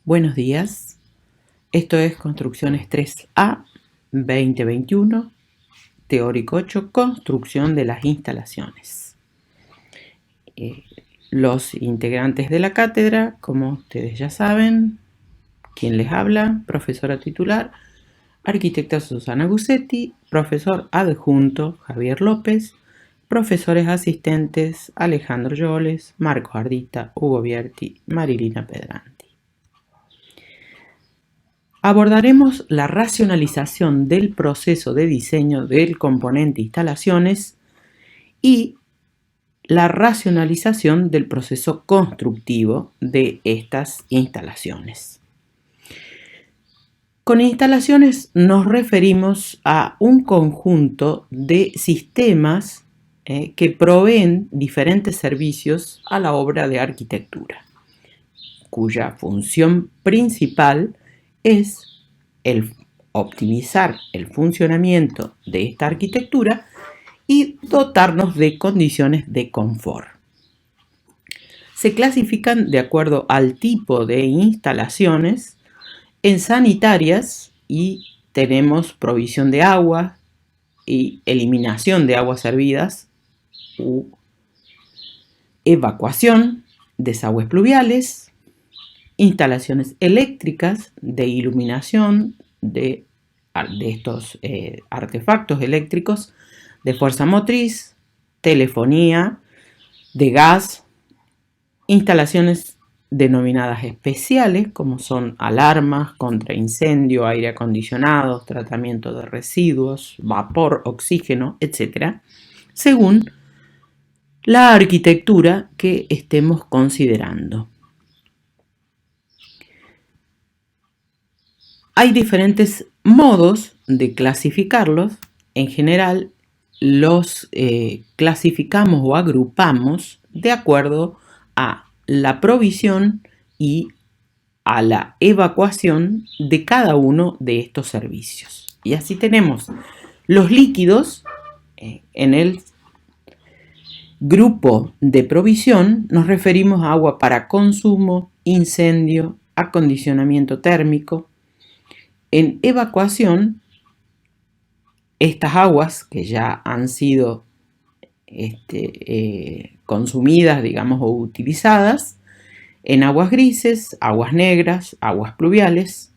Buenos días, esto es Construcciones 3A 2021, Teórico 8, Construcción de las instalaciones. Los integrantes de la cátedra, como ustedes ya saben, quien les habla, profesora titular, arquitecta Susana Gussetti, profesor adjunto Javier López, profesores asistentes Alejandro Yoles, Marcos Ardita, Hugo Vierti, Marilina Pedranti. Abordaremos la racionalización del proceso de diseño del componente instalaciones y la racionalización del proceso constructivo de estas instalaciones. Con instalaciones nos referimos a un conjunto de sistemas que proveen diferentes servicios a la obra de arquitectura, cuya función principal es optimizar el funcionamiento de esta arquitectura y dotarnos de condiciones de confort. Se clasifican de acuerdo al tipo de instalaciones en sanitarias y tenemos provisión de agua y eliminación de aguas servidas u evacuación, desagües pluviales, instalaciones eléctricas de iluminación de estos artefactos eléctricos de fuerza motriz, telefonía, de gas, instalaciones denominadas especiales como son alarmas contra incendio, aire acondicionado, tratamiento de residuos, vapor, oxígeno, etc., según la arquitectura que estemos considerando. Hay diferentes modos de clasificarlos. En general, los clasificamos o agrupamos de acuerdo a la provisión y a la evacuación de cada uno de estos servicios. Y así tenemos los líquidos en el grupo de provisión. Nos referimos a agua para consumo, incendio, acondicionamiento térmico. En evacuación, estas aguas que ya han sido consumidas, digamos, o utilizadas, en aguas grises, aguas negras, aguas pluviales.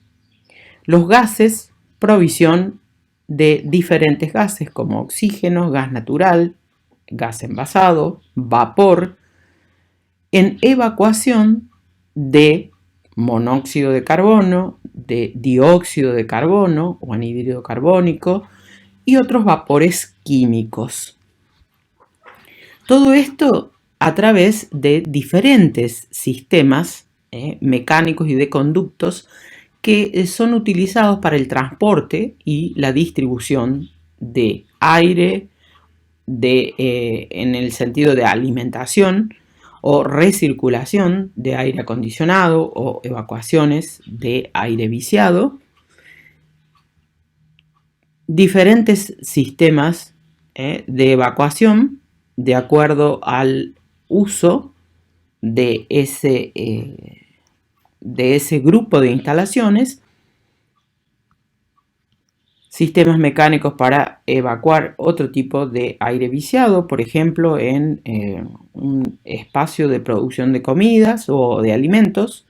Los gases, provisión de diferentes gases como oxígeno, gas natural, gas envasado, vapor. En evacuación de monóxido de carbono, de dióxido de carbono o anhídrido carbónico y otros vapores químicos. Todo esto a través de diferentes sistemas mecánicos y de conductos que son utilizados para el transporte y la distribución de aire en el sentido de alimentación o recirculación de aire acondicionado o evacuaciones de aire viciado. Diferentes sistemas de evacuación de acuerdo al uso de ese grupo de instalaciones. Sistemas mecánicos para evacuar otro tipo de aire viciado, por ejemplo, en un espacio de producción de comidas o de alimentos.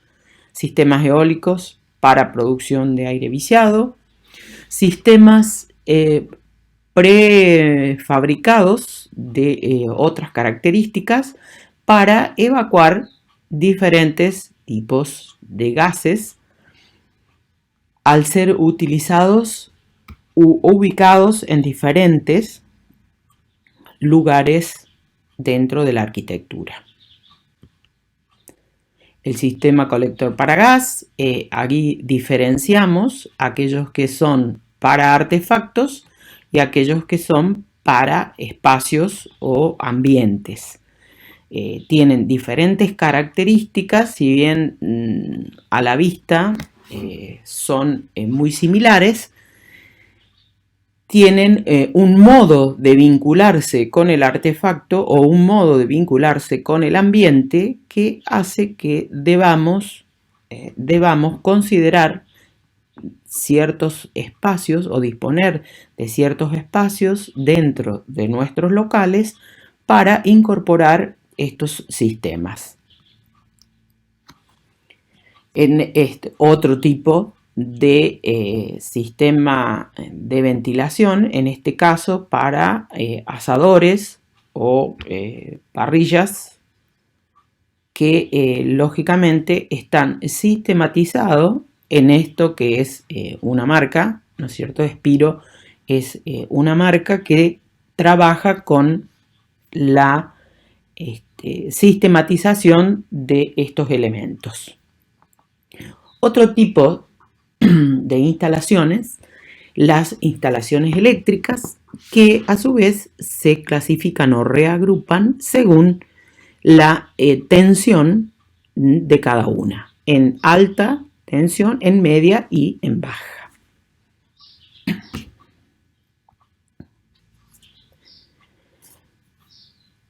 Sistemas eólicos para producción de aire viciado. Sistemas prefabricados de otras características para evacuar diferentes tipos de gases al ser utilizados ubicados en diferentes lugares dentro de la arquitectura. El sistema colector para gas, aquí diferenciamos aquellos que son para artefactos y aquellos que son para espacios o ambientes. Tienen diferentes características, si bien a la vista son muy similares. Tienen un modo de vincularse con el artefacto o un modo de vincularse con el ambiente que hace que debamos debamos considerar ciertos espacios o disponer de ciertos espacios dentro de nuestros locales para incorporar estos sistemas. En este otro tipo de sistema de ventilación, en este caso para asadores o parrillas que lógicamente están sistematizados en esto que es una marca, ¿no es cierto? Spiro es una marca que trabaja con la sistematización de estos elementos. Otro tipo de instalaciones, las instalaciones eléctricas, que a su vez se clasifican o reagrupan según la tensión de cada una, en alta tensión, en media y en baja.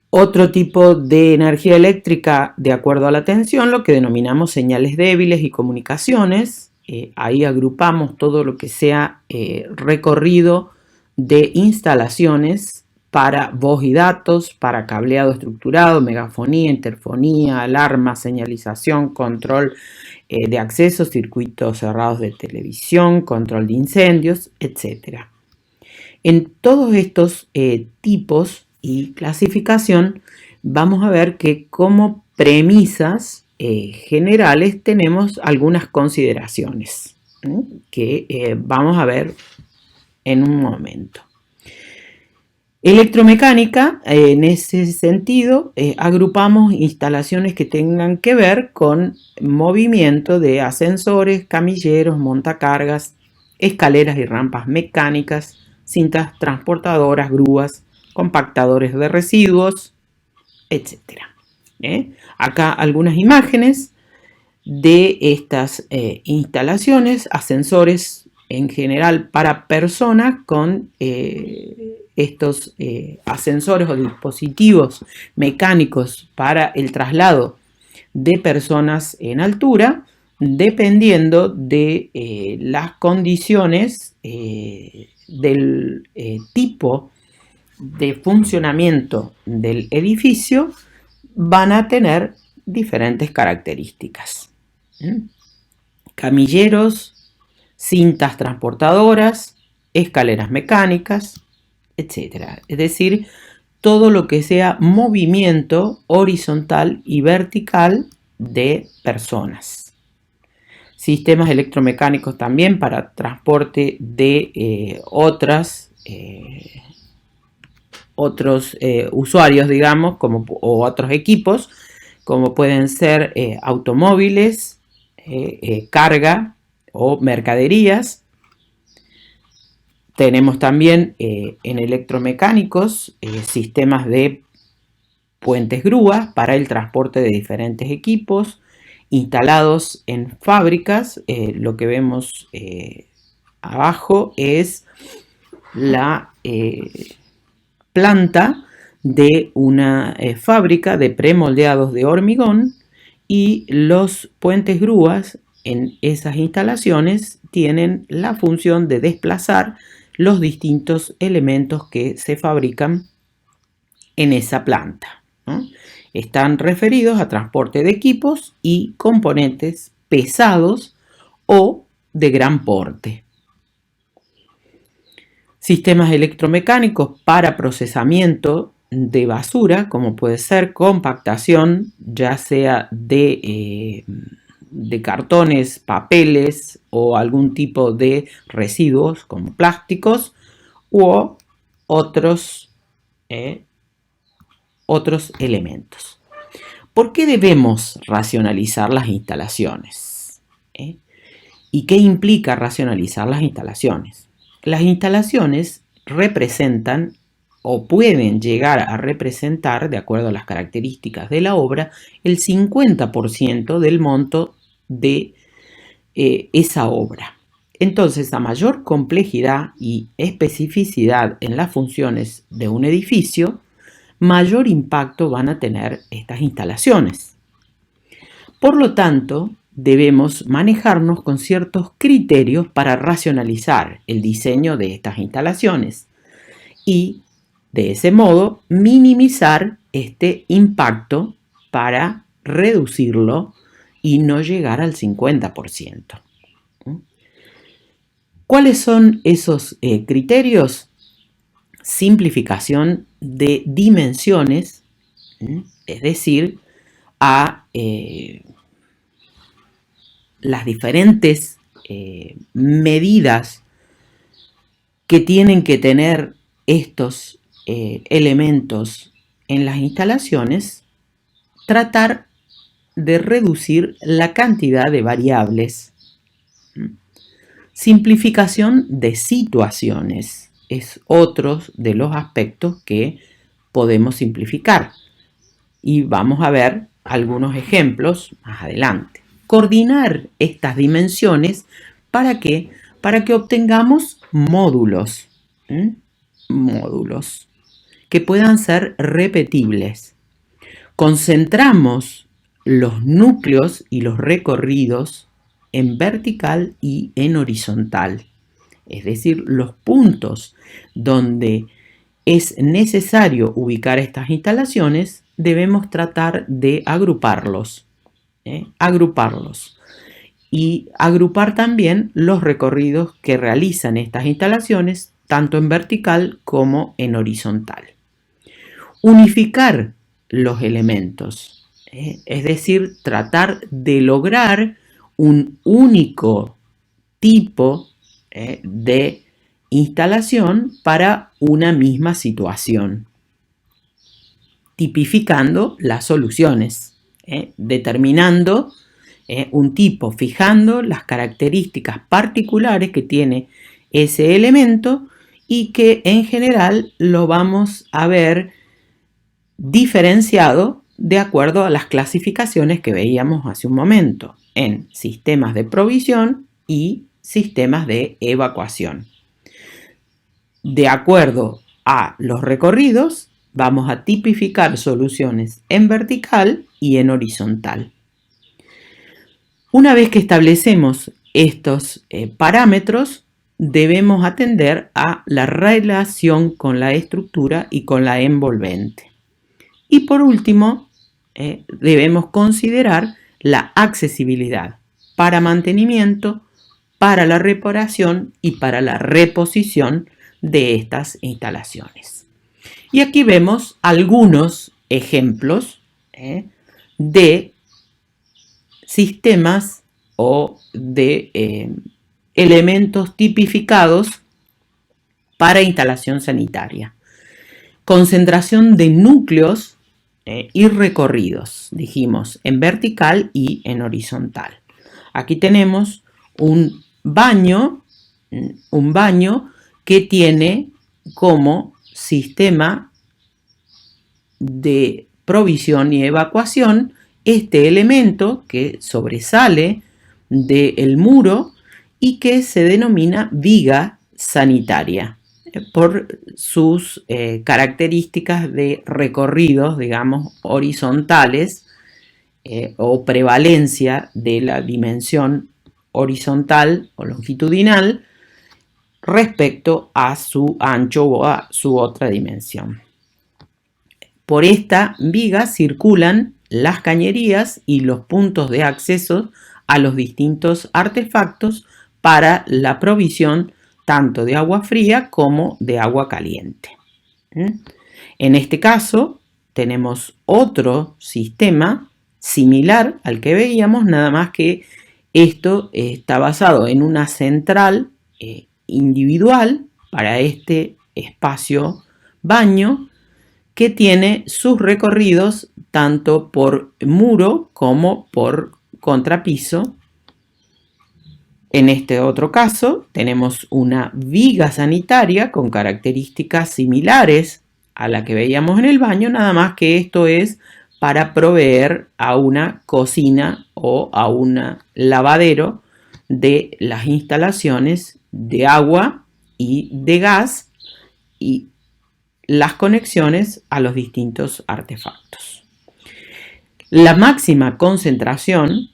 Otro tipo de energía eléctrica de acuerdo a la tensión, lo que denominamos señales débiles y comunicaciones. Ahí agrupamos todo lo que sea recorrido de instalaciones para voz y datos, para cableado estructurado, megafonía, interfonía, alarma, señalización, control de acceso, circuitos cerrados de televisión, control de incendios, etc. En todos estos tipos y clasificación vamos a ver que como premisas generales tenemos algunas consideraciones que vamos a ver en un momento. Electromecánica, en ese sentido, agrupamos instalaciones que tengan que ver con movimiento de ascensores, camilleros, montacargas, escaleras y rampas mecánicas, cintas transportadoras, grúas, compactadores de residuos, etc. Acá algunas imágenes de estas instalaciones, ascensores en general para personas con estos ascensores o dispositivos mecánicos para el traslado de personas en altura, dependiendo de las condiciones del tipo de funcionamiento del edificio, van a tener diferentes características. Camilleros, cintas transportadoras, escaleras mecánicas, etc. Es decir, todo lo que sea movimiento horizontal y vertical de personas. Sistemas electromecánicos también para transporte de otros usuarios, digamos, o otros equipos, como pueden ser automóviles, carga o mercaderías. Tenemos también en electromecánicos sistemas de puentes grúas para el transporte de diferentes equipos instalados en fábricas. Lo que vemos abajo es la planta de una fábrica de premoldeados de hormigón, y los puentes grúas en esas instalaciones tienen la función de desplazar los distintos elementos que se fabrican en esa planta, ¿no? Están referidos a transporte de equipos y componentes pesados o de gran porte. Sistemas electromecánicos para procesamiento de basura, como puede ser compactación, ya sea de cartones, papeles o algún tipo de residuos como plásticos u otros elementos. ¿Por qué debemos racionalizar las instalaciones? ¿Y qué implica racionalizar las instalaciones? Las instalaciones representan o pueden llegar a representar, de acuerdo a las características de la obra, el 50% del monto de esa obra. Entonces, a mayor complejidad y especificidad en las funciones de un edificio, mayor impacto van a tener estas instalaciones. Por lo tanto, debemos manejarnos con ciertos criterios para racionalizar el diseño de estas instalaciones y, de ese modo, minimizar este impacto para reducirlo y no llegar al 50%. ¿Cuáles son esos criterios? Simplificación de dimensiones, es decir, a las diferentes medidas que tienen que tener estos elementos en las instalaciones, tratar de reducir la cantidad de variables. Simplificación de situaciones es otro de los aspectos que podemos simplificar. Y vamos a ver algunos ejemplos más adelante. Coordinar estas dimensiones, ¿para qué? Para que obtengamos módulos. Módulos que puedan ser repetibles. Concentramos los núcleos y los recorridos en vertical y en horizontal. Es decir, los puntos donde es necesario ubicar estas instalaciones, debemos tratar de agruparlos. Y agrupar también los recorridos que realizan estas instalaciones, tanto en vertical como en horizontal. Unificar los elementos, es decir, tratar de lograr un único tipo de instalación para una misma situación, tipificando las soluciones, determinando un tipo, fijando las características particulares que tiene ese elemento y que en general lo vamos a ver diferenciado de acuerdo a las clasificaciones que veíamos hace un momento en sistemas de provisión y sistemas de evacuación. De acuerdo a los recorridos, vamos a tipificar soluciones en vertical y en horizontal. Una vez que establecemos estos parámetros, debemos atender a la relación con la estructura y con la envolvente. Y por último, debemos considerar la accesibilidad para mantenimiento, para la reparación y para la reposición de estas instalaciones. Y aquí vemos algunos ejemplos de sistemas o de elementos tipificados para instalación sanitaria. Concentración de núcleos y recorridos, dijimos, en vertical y en horizontal. Aquí tenemos un baño que tiene como sistema de provisión y evacuación este elemento que sobresale del muro y que se denomina viga sanitaria por sus características de recorridos, digamos, horizontales o prevalencia de la dimensión horizontal o longitudinal respecto a su ancho o a su otra dimensión. Por esta viga circulan las cañerías y los puntos de acceso a los distintos artefactos para la provisión tanto de agua fría como de agua caliente. En este caso tenemos otro sistema similar al que veíamos, nada más que esto está basado en una central individual para este espacio baño que tiene sus recorridos tanto por muro como por contrapiso. En este otro caso tenemos una viga sanitaria con características similares a la que veíamos en el baño, nada más que esto es para proveer a una cocina o a un lavadero de las instalaciones de agua y de gas y las conexiones a los distintos artefactos. La máxima concentración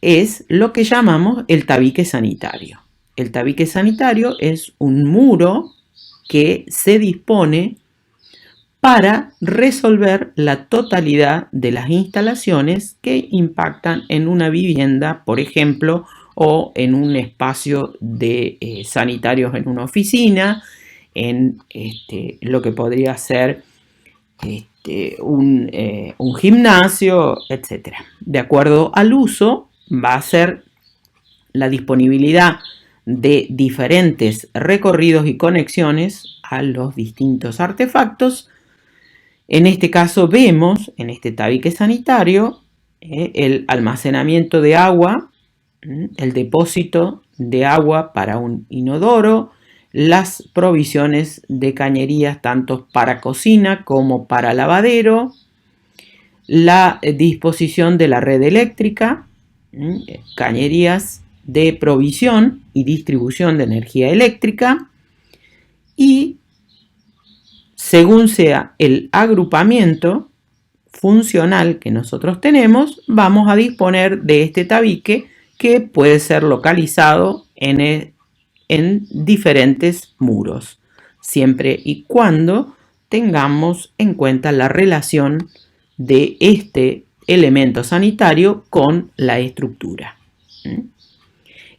es lo que llamamos el tabique sanitario. El tabique sanitario es un muro que se dispone para resolver la totalidad de las instalaciones que impactan en una vivienda, por ejemplo, o en un espacio de sanitarios en una oficina, en lo que podría ser un gimnasio, etc. De acuerdo al uso, va a ser la disponibilidad de diferentes recorridos y conexiones a los distintos artefactos. En este caso vemos, en este tabique sanitario, el almacenamiento de agua, el depósito de agua para un inodoro, las provisiones de cañerías tanto para cocina como para lavadero, la disposición de la red eléctrica, cañerías de provisión y distribución de energía eléctrica, y según sea el agrupamiento funcional que nosotros tenemos, vamos a disponer de este tabique que puede ser localizado en diferentes muros, siempre y cuando tengamos en cuenta la relación de este elemento sanitario con la estructura.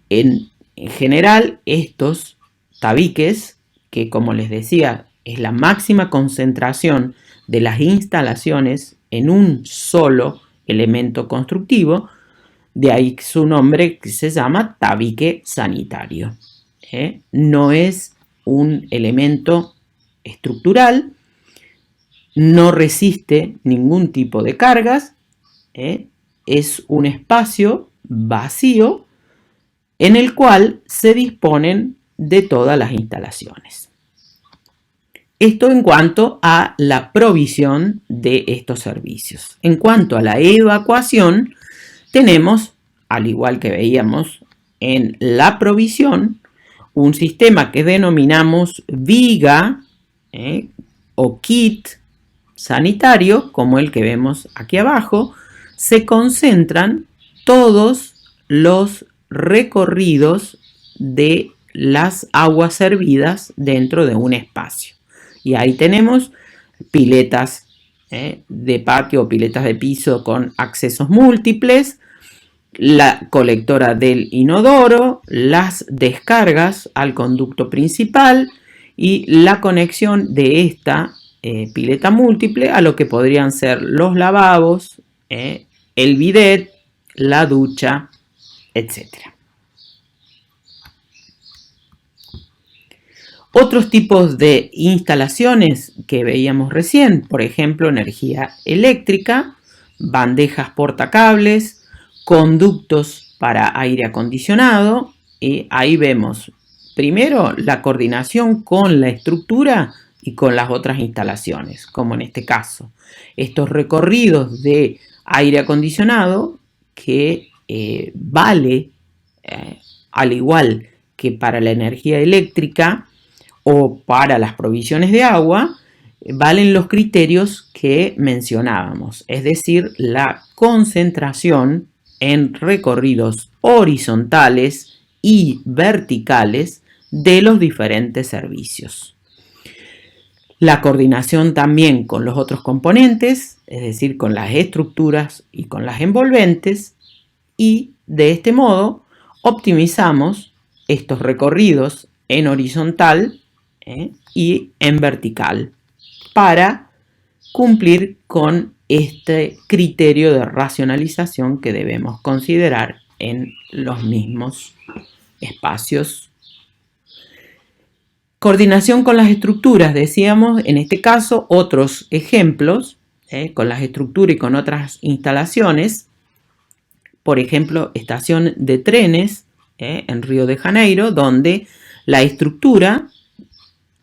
En general, estos tabiques, que como les decía, es la máxima concentración de las instalaciones en un solo elemento constructivo, de ahí su nombre, que se llama tabique sanitario. No es un elemento estructural, no resiste ningún tipo de cargas, es un espacio vacío en el cual se disponen de todas las instalaciones. Esto en cuanto a la provisión de estos servicios. En cuanto a la evacuación, tenemos, al igual que veíamos en la provisión, un sistema que denominamos viga o kit sanitario, como el que vemos aquí abajo. Se concentran todos los recorridos de las aguas servidas dentro de un espacio. Y ahí tenemos piletas de patio o piletas de piso con accesos múltiples, la colectora del inodoro, las descargas al conducto principal y la conexión de esta pileta múltiple a lo que podrían ser los lavabos, el bidet, la ducha, etc. Otros tipos de instalaciones que veíamos recién, por ejemplo, energía eléctrica, bandejas portacables, conductos para aire acondicionado, y ahí vemos primero la coordinación con la estructura y con las otras instalaciones, como en este caso. Estos recorridos de aire acondicionado que vale, al igual que para la energía eléctrica o para las provisiones de agua, valen los criterios que mencionábamos, es decir, la concentración en recorridos horizontales y verticales de los diferentes servicios. La coordinación también con los otros componentes, es decir, con las estructuras y con las envolventes, y de este modo optimizamos estos recorridos en horizontal y en vertical para cumplir con este criterio de racionalización que debemos considerar en los mismos espacios. Coordinación con las estructuras, decíamos, en este caso otros ejemplos con las estructuras y con otras instalaciones, por ejemplo, estación de trenes en Río de Janeiro, donde la estructura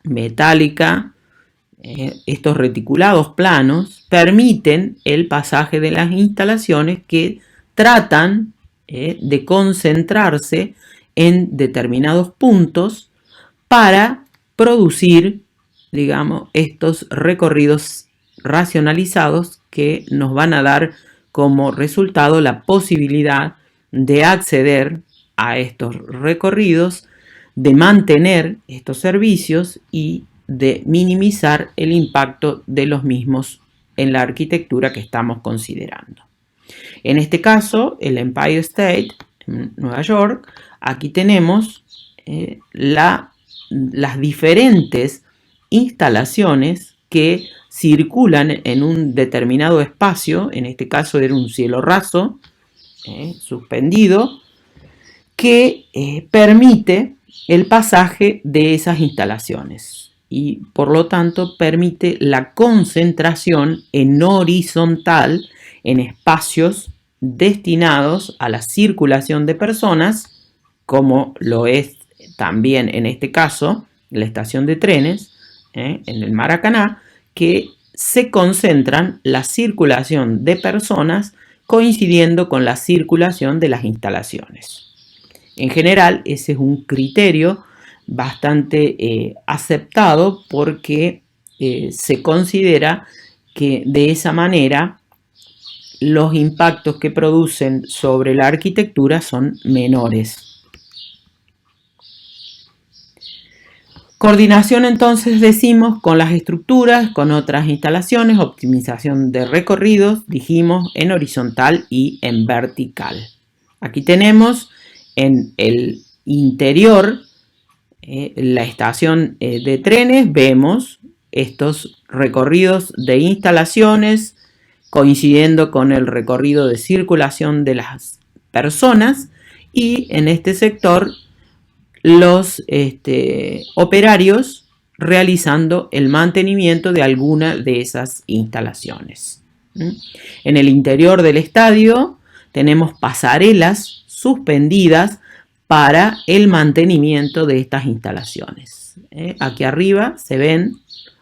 metálica, estos reticulados planos, permiten el pasaje de las instalaciones que tratan de concentrarse en determinados puntos para producir, digamos, estos recorridos racionalizados que nos van a dar como resultado la posibilidad de acceder a estos recorridos, de mantener estos servicios y de minimizar el impacto de los mismos en la arquitectura que estamos considerando. En este caso, el Empire State, en Nueva York, aquí tenemos las diferentes instalaciones que circulan en un determinado espacio, en este caso era un cielo raso, suspendido, que permite el pasaje de esas instalaciones y por lo tanto permite la concentración en horizontal en espacios destinados a la circulación de personas, como lo es también en este caso la estación de trenes en el Maracaná, que se concentran la circulación de personas coincidiendo con la circulación de las instalaciones. En general, ese es un criterio bastante aceptado porque se considera que de esa manera los impactos que producen sobre la arquitectura son menores. Coordinación entonces decimos con las estructuras, con otras instalaciones, optimización de recorridos, dijimos en horizontal y en vertical. Aquí tenemos en el interior, la estación de trenes, vemos estos recorridos de instalaciones coincidiendo con el recorrido de circulación de las personas y en este sector los operarios realizando el mantenimiento de alguna de esas instalaciones. En el interior del estadio tenemos pasarelas suspendidas para el mantenimiento de estas instalaciones. Aquí arriba se ven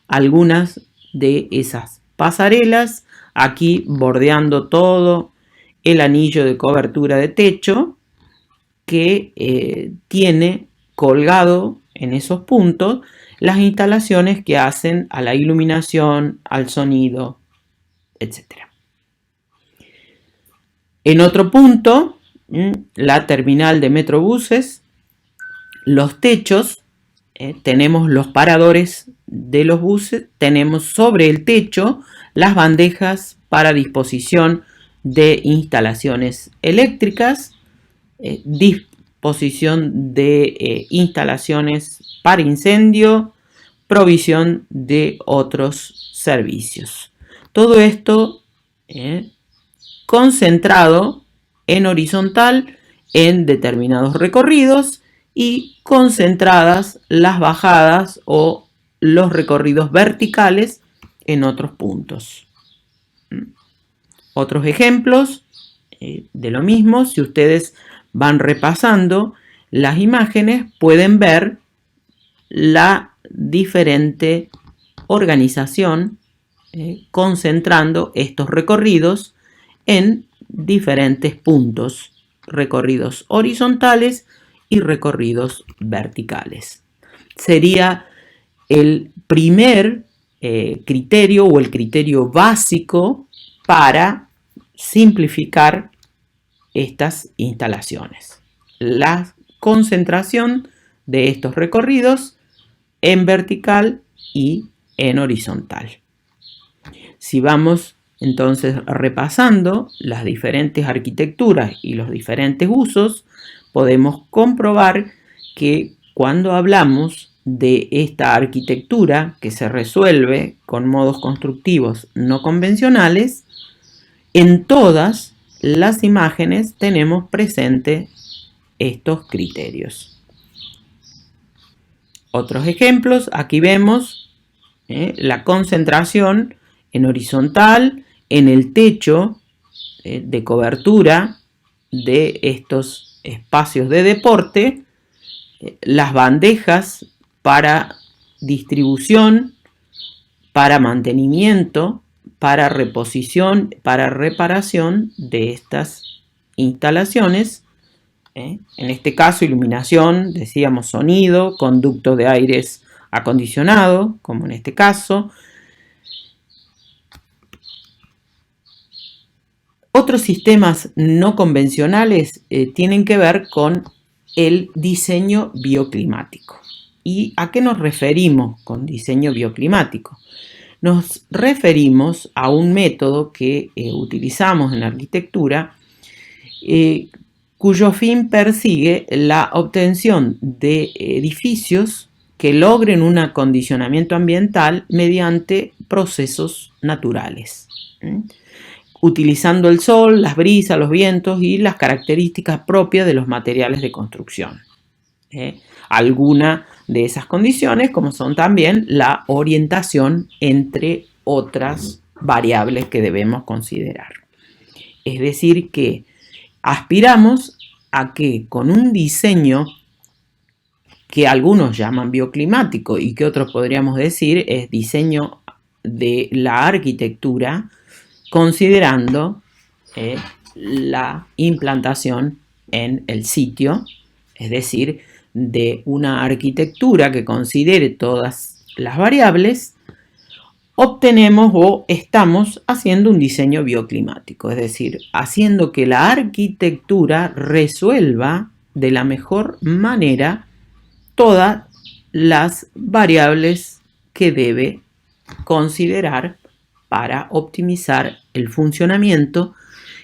algunas de esas pasarelas, aquí bordeando todo el anillo de cobertura de techo que tiene colgado en esos puntos las instalaciones que hacen a la iluminación, al sonido, etc. En otro punto, la terminal de Metrobuses, los techos, tenemos los paradores de los buses, tenemos sobre el techo las bandejas para disposición de instalaciones eléctricas, disposición de instalaciones para incendio, provisión de otros servicios. Todo esto concentrado en horizontal en determinados recorridos y concentradas las bajadas o los recorridos verticales en otros puntos. Otros ejemplos de lo mismo, si ustedes van repasando las imágenes, pueden ver la diferente organización concentrando estos recorridos en diferentes puntos, recorridos horizontales y recorridos verticales. Sería el primer criterio o el criterio básico para simplificar estas instalaciones. La concentración de estos recorridos en vertical y en horizontal. Si vamos entonces repasando las diferentes arquitecturas y los diferentes usos, podemos comprobar que cuando hablamos de esta arquitectura que se resuelve con modos constructivos no convencionales, en todas las imágenes tenemos presente estos criterios. Otros ejemplos, aquí vemos la concentración en horizontal, en el techo de cobertura de estos espacios de deporte, las bandejas para distribución, para mantenimiento, para reposición, para reparación de estas instalaciones. En este caso, iluminación, decíamos sonido, conductos de aires acondicionado, como en este caso. Otros sistemas no convencionales tienen que ver con el diseño bioclimático. ¿Y a qué nos referimos con diseño bioclimático? Nos referimos a un método que utilizamos en la arquitectura cuyo fin persigue la obtención de edificios que logren un acondicionamiento ambiental mediante procesos naturales, utilizando el sol, las brisas, los vientos y las características propias de los materiales de construcción. Algunas de esas condiciones, como son también la orientación, entre otras variables que debemos considerar. Es decir, que aspiramos a que con un diseño que algunos llaman bioclimático y que otros podríamos decir es diseño de la arquitectura, considerando la implantación en el sitio, es decir, de una arquitectura que considere todas las variables, obtenemos o estamos haciendo un diseño bioclimático, es decir, haciendo que la arquitectura resuelva de la mejor manera todas las variables que debe considerar para optimizar el funcionamiento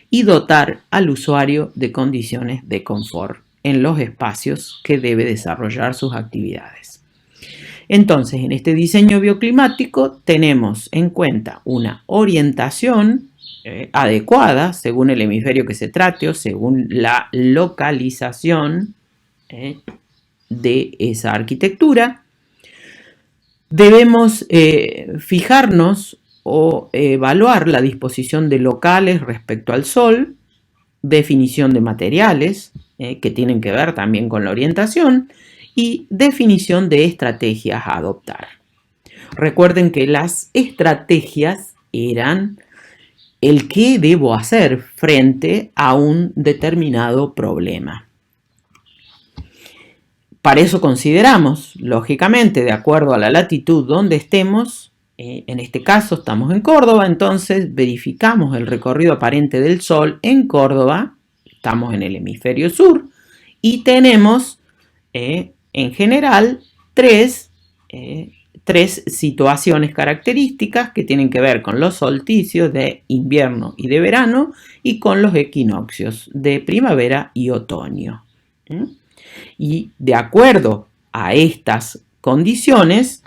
y dotar al usuario de condiciones de confort en los espacios que debe desarrollar sus actividades. Entonces, en este diseño bioclimático tenemos en cuenta una orientación adecuada según el hemisferio que se trate o según la localización de esa arquitectura. Debemos fijarnos o evaluar la disposición de locales respecto al sol, definición de materiales que tienen que ver también con la orientación y definición de estrategias a adoptar. Recuerden que las estrategias eran el qué debo hacer frente a un determinado problema. Para eso consideramos, lógicamente, de acuerdo a la latitud donde estemos, en este caso estamos en Córdoba, entonces verificamos el recorrido aparente del Sol en Córdoba, estamos en el hemisferio sur y tenemos en general tres situaciones características que tienen que ver con los solsticios de invierno y de verano y con los equinoccios de primavera y otoño. Y de acuerdo a estas condiciones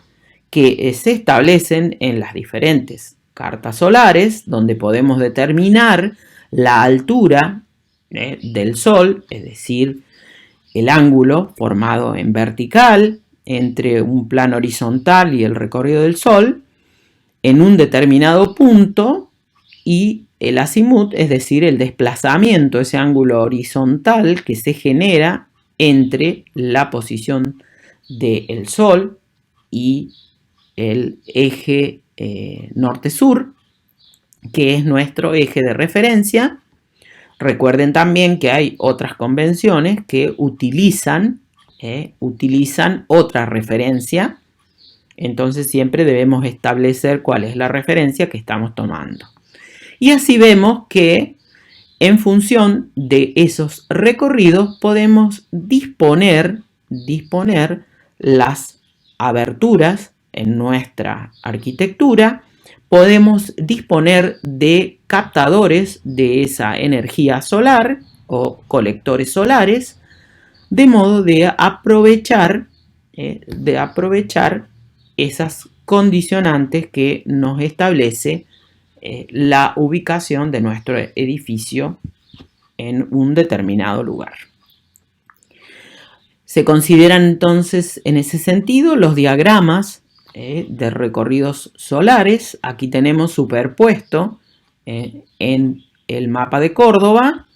que se establecen en las diferentes cartas solares, donde podemos determinar la altura del Sol, es decir, el ángulo formado en vertical entre un plano horizontal y el recorrido del Sol, en un determinado punto, y el azimut, es decir, el desplazamiento, ese ángulo horizontal que se genera entre la posición del Sol y el eje norte-sur, que es nuestro eje de referencia. Recuerden también que hay otras convenciones que utilizan otra referencia, entonces siempre debemos establecer cuál es la referencia que estamos tomando. Y así vemos que en función de esos recorridos podemos disponer las aberturas en nuestra arquitectura, podemos disponer de captadores de esa energía solar o colectores solares, de modo de aprovechar esas condicionantes que nos establece la ubicación de nuestro edificio en un determinado lugar. Se consideran entonces en ese sentido los diagramas de recorridos solares. Aquí tenemos superpuesto en el mapa de Córdoba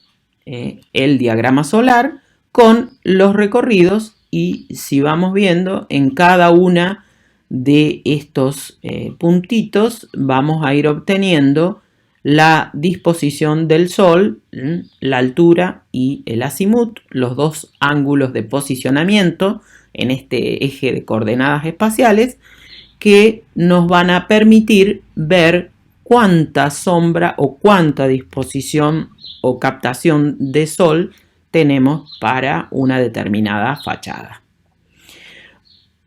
el diagrama solar con los recorridos, y si vamos viendo en cada una de estos puntitos vamos a ir obteniendo la disposición del Sol, la altura y el azimut, los dos ángulos de posicionamiento en este eje de coordenadas espaciales que nos van a permitir ver cuánta sombra o cuánta disposición o captación de sol tenemos para una determinada fachada.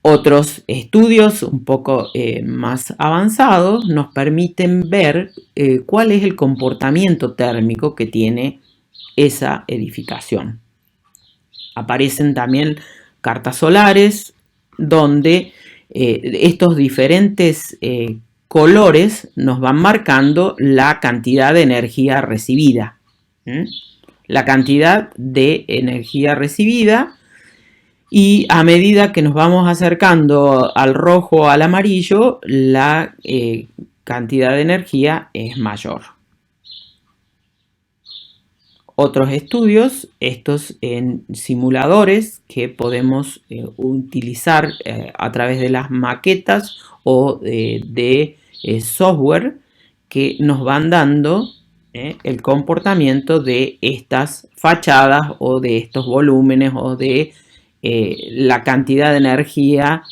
Otros estudios un poco más avanzados nos permiten ver cuál es el comportamiento térmico que tiene esa edificación. Aparecen también cartas solares donde estos diferentes colores nos van marcando la cantidad de energía recibida. La cantidad de energía recibida, y a medida que nos vamos acercando al rojo o al amarillo, la cantidad de energía es mayor. Otros estudios, estos en simuladores que podemos utilizar a través de las maquetas o de software que nos van dando el comportamiento de estas fachadas o de estos volúmenes o de la cantidad de energía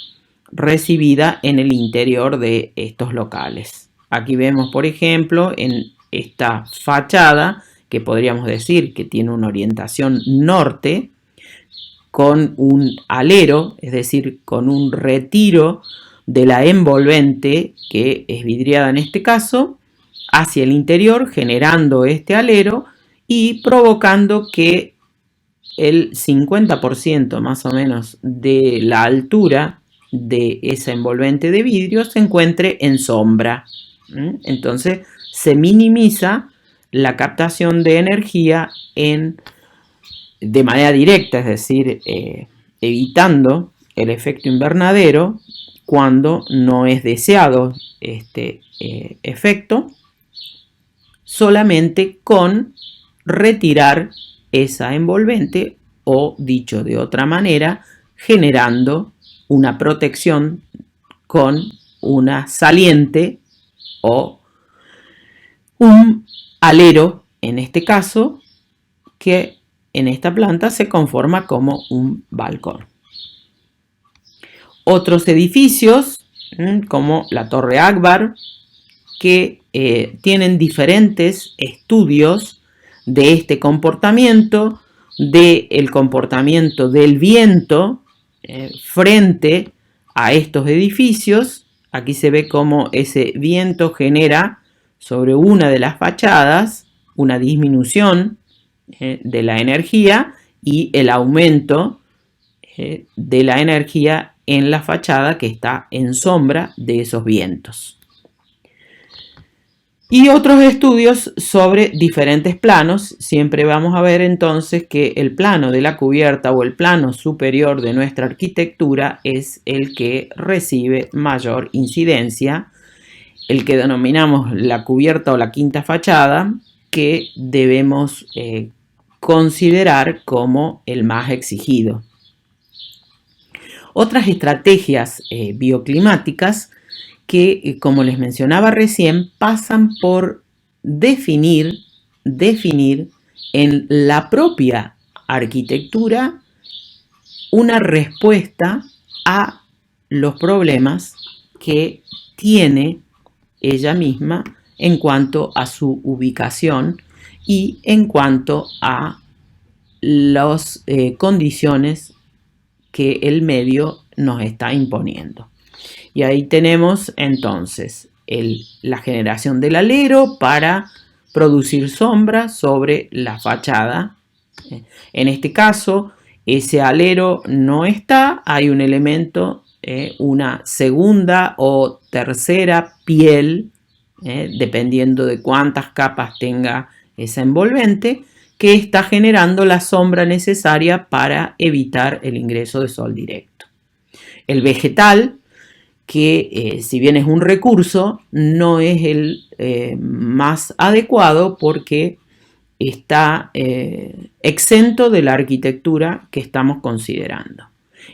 recibida en el interior de estos locales. Aquí vemos, por ejemplo, en esta fachada, que podríamos decir que tiene una orientación norte, con un alero, es decir, con un retiro de la envolvente, que es vidriada en este caso, hacia el interior, generando este alero y provocando que el 50% más o menos de la altura de esa envolvente de vidrio se encuentre en sombra. Entonces se minimiza la captación de energía de manera directa, es decir, evitando el efecto invernadero cuando no es deseado este efecto, solamente con retirar esa envolvente, o dicho de otra manera, generando una protección con una saliente o un alero, en este caso, que en esta planta se conforma como un balcón. Otros edificios, como la Torre Akbar, que tienen diferentes estudios de este comportamiento, del comportamiento del viento frente a estos edificios. Aquí se ve cómo ese viento genera sobre una de las fachadas una disminución de la energía y el aumento de la energía en la fachada que está en sombra de esos vientos. Y otros estudios sobre diferentes planos. Siempre vamos a ver entonces que el plano de la cubierta o el plano superior de nuestra arquitectura es el que recibe mayor incidencia, el que denominamos la cubierta o la quinta fachada, que debemos considerar como el más exigido. Otras estrategias bioclimáticas que, como les mencionaba recién, pasan por definir en la propia arquitectura una respuesta a los problemas que tiene ella misma en cuanto a su ubicación y en cuanto a las condiciones que el medio nos está imponiendo. Y ahí tenemos entonces la generación del alero para producir sombra sobre la fachada. En este caso, ese alero no está, hay un elemento, una segunda o tercera piel, dependiendo de cuántas capas tenga esa envolvente, que está generando la sombra necesaria para evitar el ingreso de sol directo. El vegetal, que si bien es un recurso, no es el más adecuado porque está exento de la arquitectura que estamos considerando.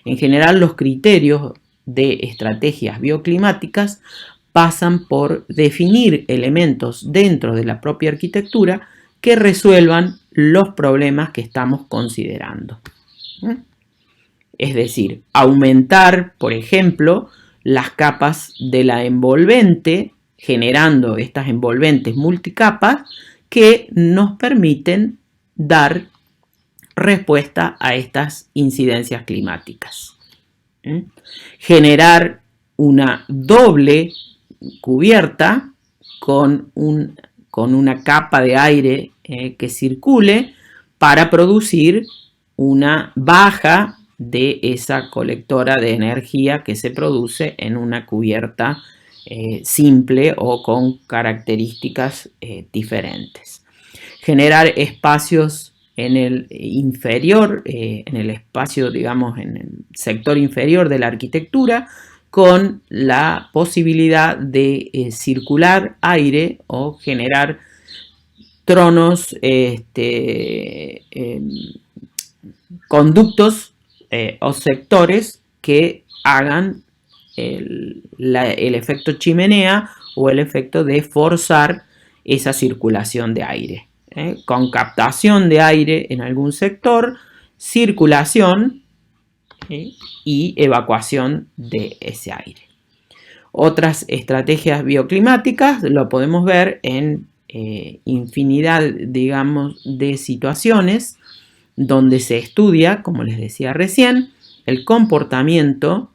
En general, los criterios de estrategias bioclimáticas pasan por definir elementos dentro de la propia arquitectura que resuelvan los problemas que estamos considerando. Es decir, aumentar, por ejemplo, las capas de la envolvente generando estas envolventes multicapas que nos permiten dar respuesta a estas incidencias climáticas. Generar una doble cubierta con una capa de aire que circule para producir una baja de esa colectora de energía que se produce en una cubierta simple o con características diferentes. Generar espacios en el inferior, en el espacio, digamos, en el sector inferior de la arquitectura, con la posibilidad de circular aire o generar tronos, conductos o sectores que hagan el efecto chimenea o el efecto de forzar esa circulación de aire. Con captación de aire en algún sector, circulación y evacuación de ese aire. Otras estrategias bioclimáticas lo podemos ver en infinidad, digamos, de situaciones donde se estudia, como les decía recién, el comportamiento,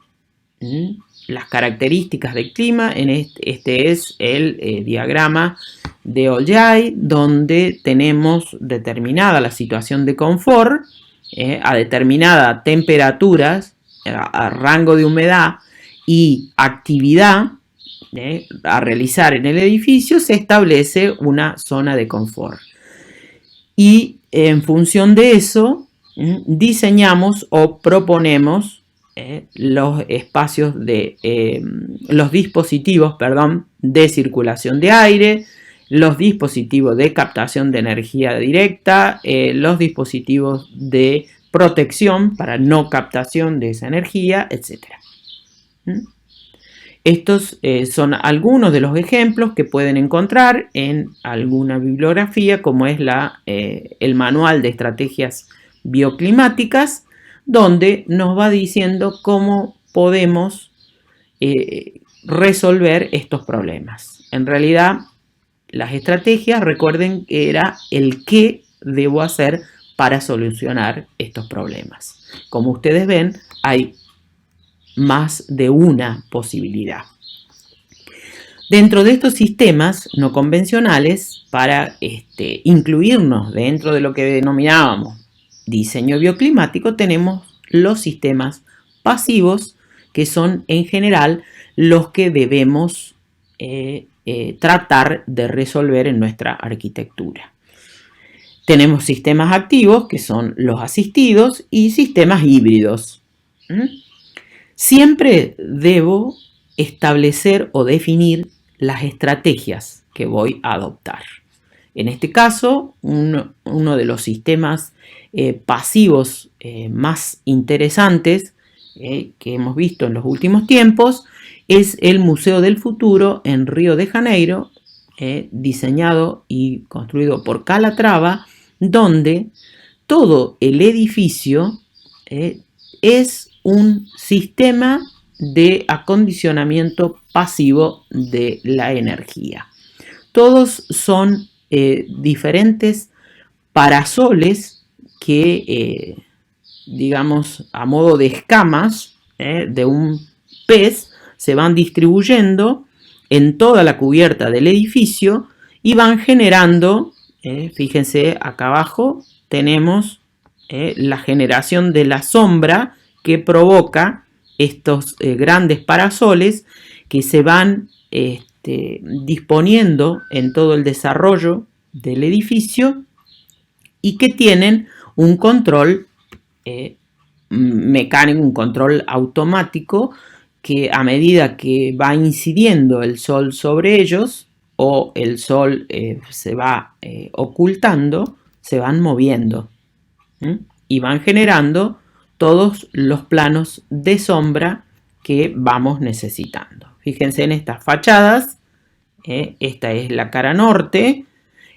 las características del clima. Este es el diagrama de Olljay, donde tenemos determinada la situación de confort a determinada temperaturas, a rango de humedad y actividad a realizar en el edificio, se establece una zona de confort. Y en función de eso, diseñamos o proponemos los espacios los dispositivos, de circulación de aire, los dispositivos de captación de energía directa, los dispositivos de protección para no captación de esa energía, etc. Estos son algunos de los ejemplos que pueden encontrar en alguna bibliografía, como es el Manual de Estrategias Bioclimáticas, donde nos va diciendo cómo podemos resolver estos problemas. En realidad, las estrategias, recuerden que era el qué debo hacer para solucionar estos problemas. Como ustedes ven, hay más de una posibilidad. Dentro de estos sistemas no convencionales, para incluirnos dentro de lo que denominábamos diseño bioclimático, tenemos los sistemas pasivos, que son en general los que debemos tratar de resolver en nuestra arquitectura. Tenemos sistemas activos, que son los asistidos, y sistemas híbridos. Siempre debo establecer o definir las estrategias que voy a adoptar. En este caso, uno de los sistemas pasivos más interesantes que hemos visto en los últimos tiempos es el Museo del Futuro en Río de Janeiro, diseñado y construido por Calatrava, donde todo el edificio es un sistema de acondicionamiento pasivo de la energía. Todos son diferentes parasoles que, digamos, a modo de escamas de un pez, se van distribuyendo en toda la cubierta del edificio y van generando, fíjense acá abajo, tenemos la generación de la sombra que provoca estos grandes parasoles que se van disponiendo en todo el desarrollo del edificio y que tienen un control mecánico, un control automático, que a medida que va incidiendo el sol sobre ellos o el sol se va ocultando, se van moviendo y van generando todos los planos de sombra que vamos necesitando. Fíjense en estas fachadas, esta es la cara norte,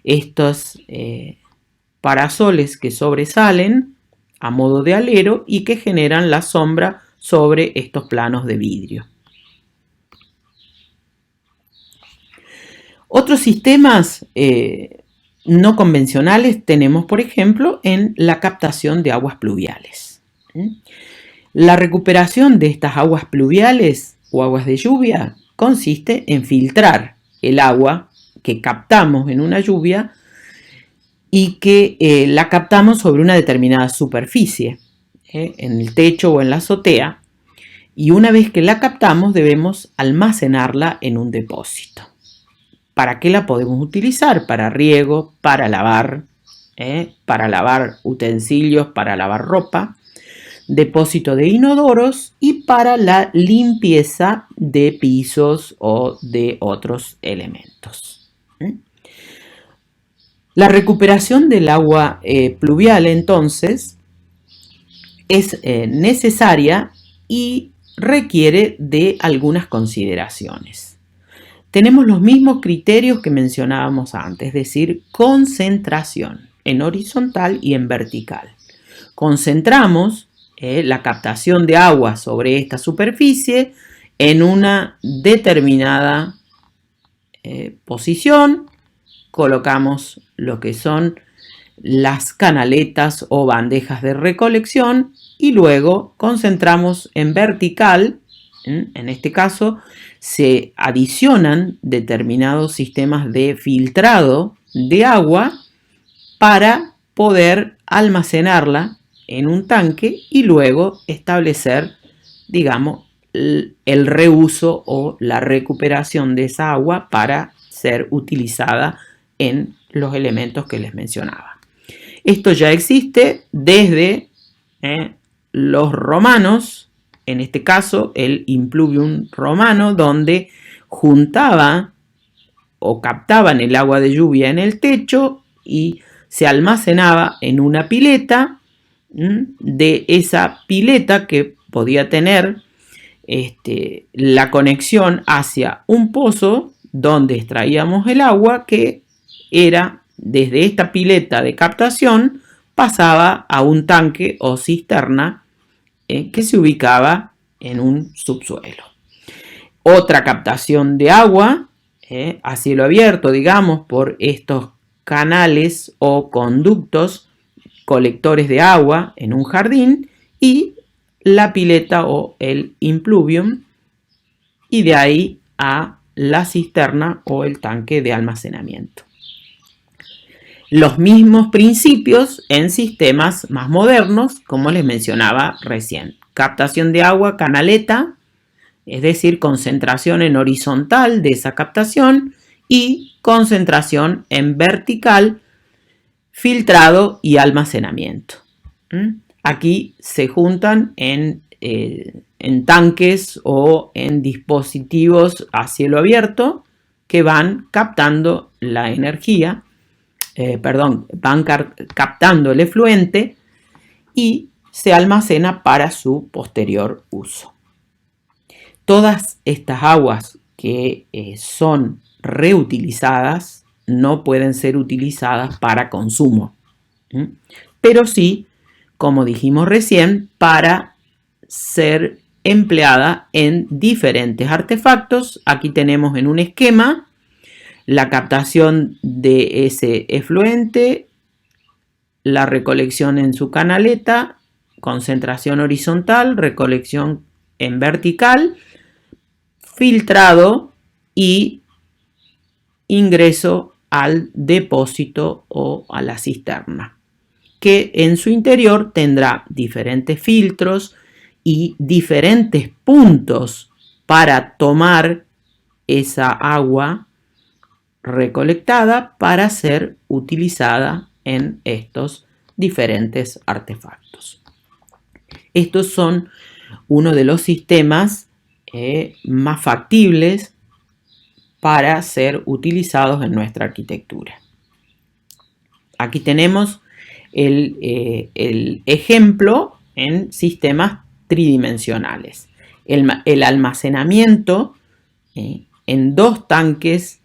estos parasoles que sobresalen a modo de alero y que generan la sombra sobre estos planos de vidrio. Otros sistemas no convencionales tenemos, por ejemplo, en la captación de aguas pluviales. La recuperación de estas aguas pluviales o aguas de lluvia consiste en filtrar el agua que captamos en una lluvia y que la captamos sobre una determinada superficie, en el techo o en la azotea, y una vez que la captamos debemos almacenarla en un depósito. ¿Para qué la podemos utilizar? Para riego, para lavar utensilios, para lavar ropa, depósito de inodoros y para la limpieza de pisos o de otros elementos. La recuperación del agua pluvial, entonces, es necesaria y requiere de algunas consideraciones. Tenemos los mismos criterios que mencionábamos antes, es decir, concentración en horizontal y en vertical. Concentramos la captación de agua sobre esta superficie en una determinada posición. Colocamos lo que son las canaletas o bandejas de recolección y luego concentramos en vertical. En este caso se adicionan determinados sistemas de filtrado de agua para poder almacenarla en un tanque y luego establecer, digamos, el reuso o la recuperación de esa agua para ser utilizada en los elementos que les mencionaba. Esto ya existe desde los romanos, en este caso el impluvium romano, donde juntaba o captaban el agua de lluvia en el techo y se almacenaba en una pileta. De esa pileta que podía tener la conexión hacia un pozo donde extraíamos el agua, que era desde esta pileta de captación pasaba a un tanque o cisterna que se ubicaba en un subsuelo. Otra captación de agua a cielo abierto, digamos, por estos canales o conductos colectores de agua en un jardín, y la pileta o el impluvium, y de ahí a la cisterna o el tanque de almacenamiento. Los mismos principios en sistemas más modernos, como les mencionaba recién. Captación de agua, canaleta, es decir, concentración en horizontal de esa captación, y concentración en vertical, filtrado y almacenamiento. Aquí se juntan en tanques o en dispositivos a cielo abierto que van captando la energía, van captando el efluente y se almacena para su posterior uso. Todas estas aguas que son reutilizadas no pueden ser utilizadas para consumo, pero sí, como dijimos recién, para ser empleada en diferentes artefactos. Aquí tenemos en un esquema la captación de ese efluente, la recolección en su canaleta, concentración horizontal, recolección en vertical, filtrado y ingreso al depósito o a la cisterna, que en su interior tendrá diferentes filtros y diferentes puntos para tomar esa agua recolectada para ser utilizada en estos diferentes artefactos. Estos son uno de los sistemas más factibles para ser utilizados en nuestra arquitectura. Aquí tenemos el ejemplo en sistemas tridimensionales. El almacenamiento en dos tanques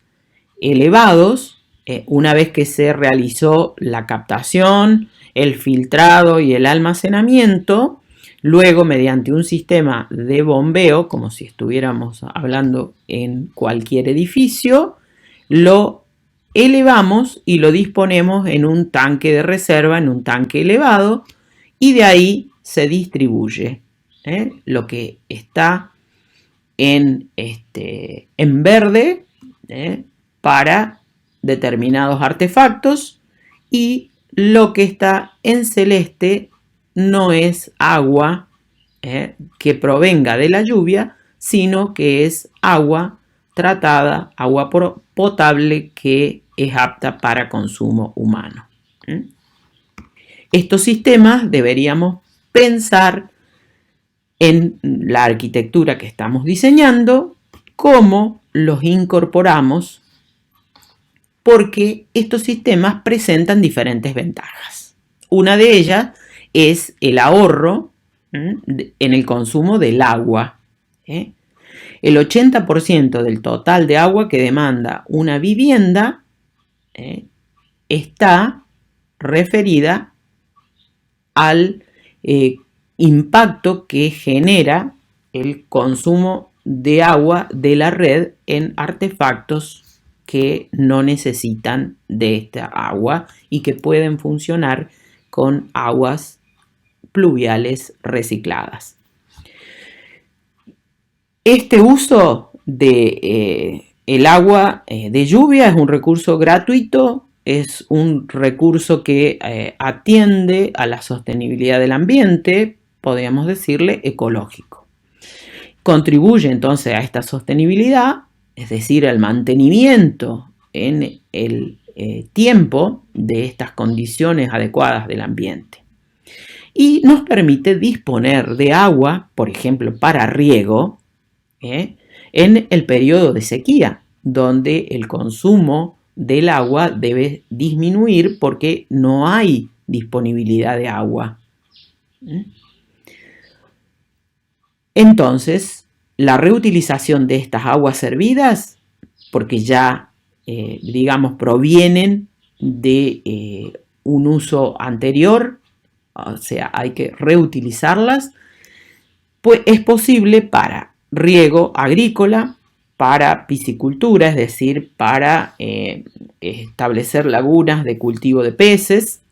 elevados, una vez que se realizó la captación, el filtrado y el almacenamiento, luego mediante un sistema de bombeo, como si estuviéramos hablando en cualquier edificio, lo elevamos y lo disponemos en un tanque de reserva, en un tanque elevado, y de ahí se distribuye. Lo que está en verde para determinados artefactos, y lo que está en celeste no es agua que provenga de la lluvia, sino que es agua tratada, agua potable que es apta para consumo humano. Estos sistemas deberíamos pensar en la arquitectura que estamos diseñando, cómo los incorporamos, porque estos sistemas presentan diferentes ventajas. Una de ellas es el ahorro en el consumo del agua. El 80% del total de agua que demanda una vivienda está referida al impacto que genera el consumo de agua de la red en artefactos que no necesitan de esta agua y que pueden funcionar con aguas pluviales recicladas. Este uso de el agua de lluvia es un recurso gratuito, es un recurso que atiende a la sostenibilidad del ambiente, podríamos decirle ecológico. Contribuye entonces a esta sostenibilidad, es decir, al mantenimiento en el tiempo de estas condiciones adecuadas del ambiente. Y nos permite disponer de agua, por ejemplo, para riego, en el periodo de sequía, donde el consumo del agua debe disminuir porque no hay disponibilidad de agua. Entonces, la reutilización de estas aguas servidas, porque ya, provienen de un uso anterior, o sea, hay que reutilizarlas, pues es posible para riego agrícola, para piscicultura, es decir, para establecer lagunas de cultivo de peces,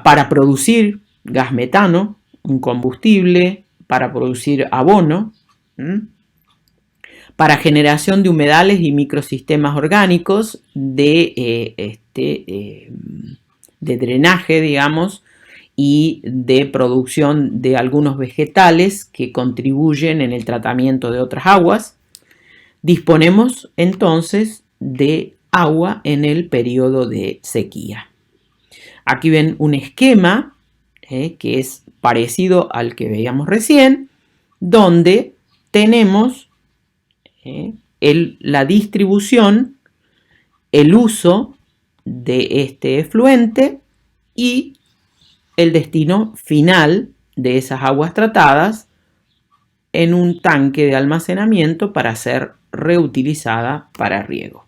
para producir gas metano, un combustible, para producir abono, para generación de humedales y microsistemas orgánicos de drenaje, digamos, y de producción de algunos vegetales que contribuyen en el tratamiento de otras aguas. Disponemos entonces de agua en el periodo de sequía. Aquí ven un esquema que es parecido al que veíamos recién, donde tenemos la distribución, el uso de este efluente y el destino final de esas aguas tratadas en un tanque de almacenamiento para ser reutilizada para riego.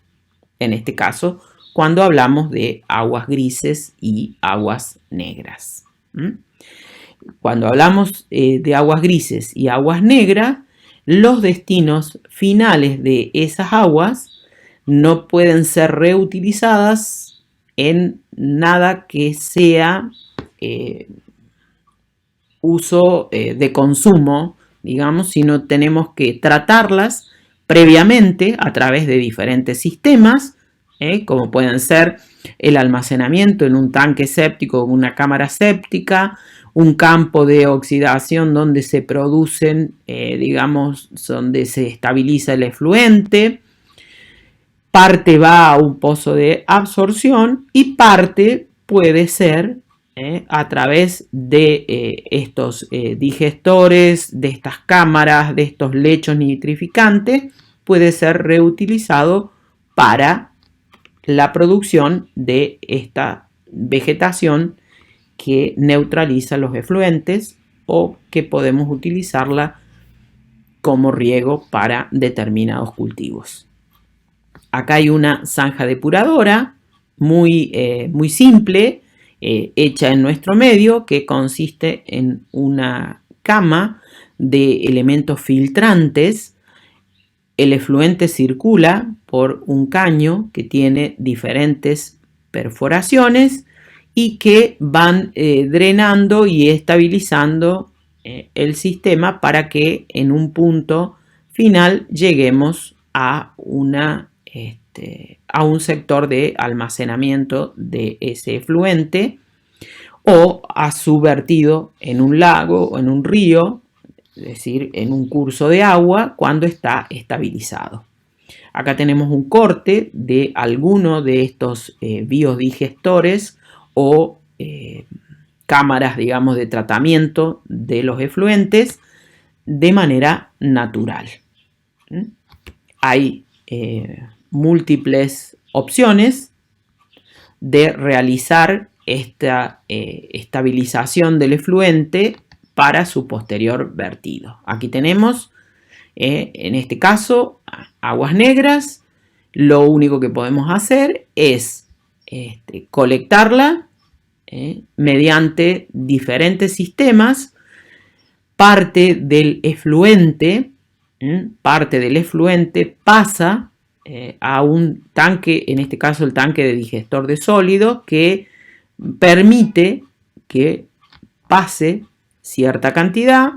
En este caso, cuando hablamos de aguas grises y aguas negras. Cuando hablamos de aguas grises y aguas negras, los destinos finales de esas aguas no pueden ser reutilizadas en nada que sea uso de consumo, digamos, sino tenemos que tratarlas previamente a través de diferentes sistemas, como pueden ser el almacenamiento en un tanque séptico o una cámara séptica, un campo de oxidación donde se producen, donde se estabiliza el efluente, parte va a un pozo de absorción y parte puede ser a través de estos digestores, de estas cámaras, de estos lechos nitrificantes, puede ser reutilizado para la producción de esta vegetación que neutraliza los efluentes o que podemos utilizarla como riego para determinados cultivos. Acá hay una zanja depuradora muy simple, hecha en nuestro medio, que consiste en una cama de elementos filtrantes El efluente circula por un caño que tiene diferentes perforaciones y que van drenando y estabilizando el sistema para que en un punto final lleguemos a un sector de almacenamiento de ese efluente o a su vertido en un lago o en un río, es decir, en un curso de agua cuando está estabilizado. Acá tenemos un corte de alguno de estos biodigestores o cámaras, digamos, de tratamiento de los efluentes de manera natural. Hay múltiples opciones de realizar esta estabilización del efluente para su posterior vertido. Aquí tenemos, en este caso, aguas negras. Lo único que podemos hacer es colectarla mediante diferentes sistemas. Parte del efluente pasa a un tanque, en este caso el tanque de digestor de sólidos, que permite que pase cierta cantidad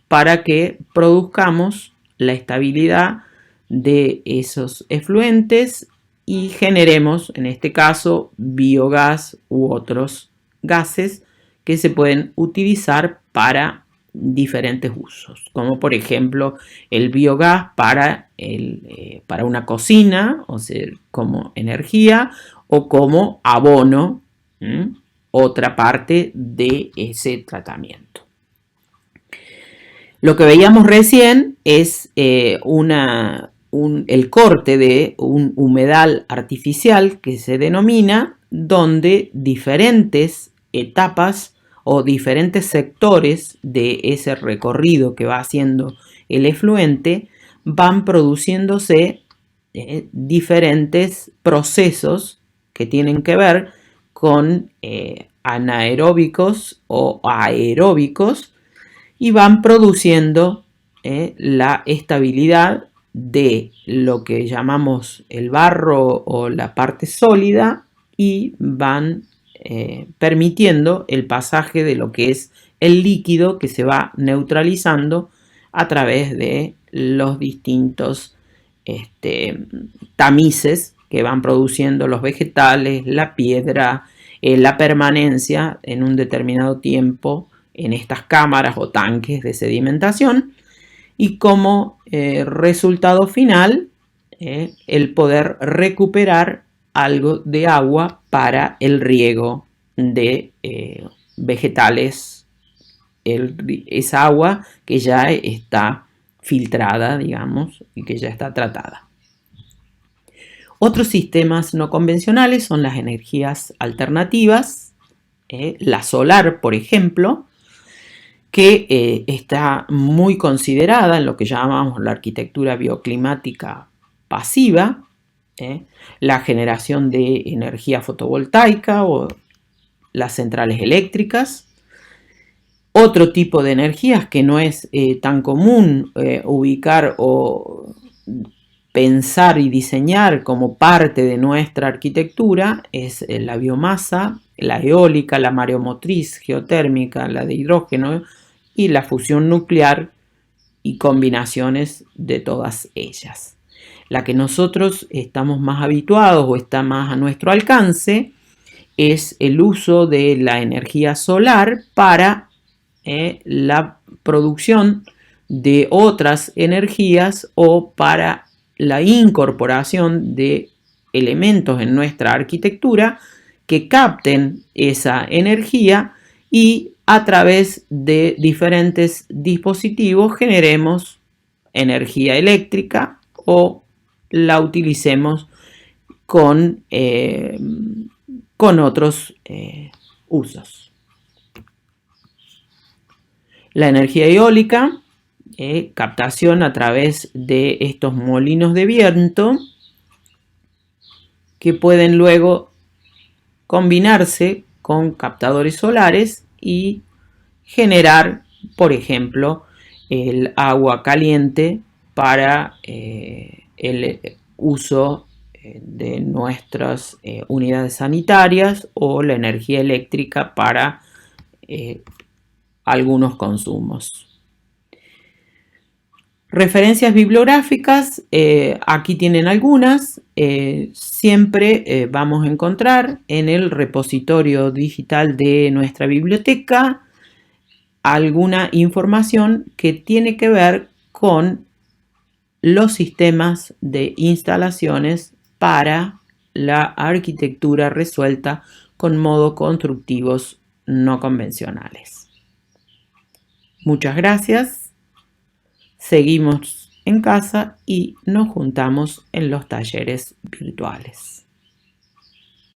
para que produzcamos la estabilidad de esos efluentes y generemos, en este caso, biogás u otros gases que se pueden utilizar para diferentes usos, como por ejemplo el biogás para una cocina, o sea, como energía o como abono, otra parte de ese tratamiento. Lo que veíamos recién es el corte de un humedal artificial que se denomina, donde diferentes etapas o diferentes sectores de ese recorrido que va haciendo el efluente van produciéndose diferentes procesos que tienen que ver con anaeróbicos o aeróbicos y van produciendo la estabilidad de lo que llamamos el barro o la parte sólida y van permitiendo el pasaje de lo que es el líquido que se va neutralizando a través de los distintos tamices que van produciendo los vegetales, la piedra, la permanencia en un determinado tiempo en estas cámaras o tanques de sedimentación y como resultado final el poder recuperar algo de agua para el riego de vegetales, esa agua que ya está filtrada, digamos, y que ya está tratada. Otros sistemas no convencionales son las energías alternativas, la solar, por ejemplo, que está muy considerada en lo que llamamos la arquitectura bioclimática pasiva, la generación de energía fotovoltaica o las centrales eléctricas. Otro tipo de energías que no es tan común ubicar o pensar y diseñar como parte de nuestra arquitectura es la biomasa, la eólica, la mareomotriz, geotérmica, la de hidrógeno y la fusión nuclear y combinaciones de todas ellas. La que nosotros estamos más habituados o está más a nuestro alcance es el uso de la energía solar para la producción de otras energías o para la incorporación de elementos en nuestra arquitectura que capten esa energía y a través de diferentes dispositivos generemos energía eléctrica o la utilicemos con otros usos. La energía eólica, captación a través de estos molinos de viento que pueden luego combinarse con captadores solares y generar, por ejemplo, el agua caliente para el uso de nuestras unidades sanitarias o la energía eléctrica para algunos consumos. Referencias bibliográficas, aquí tienen algunas. Siempre vamos a encontrar en el repositorio digital de nuestra biblioteca alguna información que tiene que ver con los sistemas de instalaciones para la arquitectura resuelta con modos constructivos no convencionales. Muchas gracias. Seguimos en casa y nos juntamos en los talleres virtuales.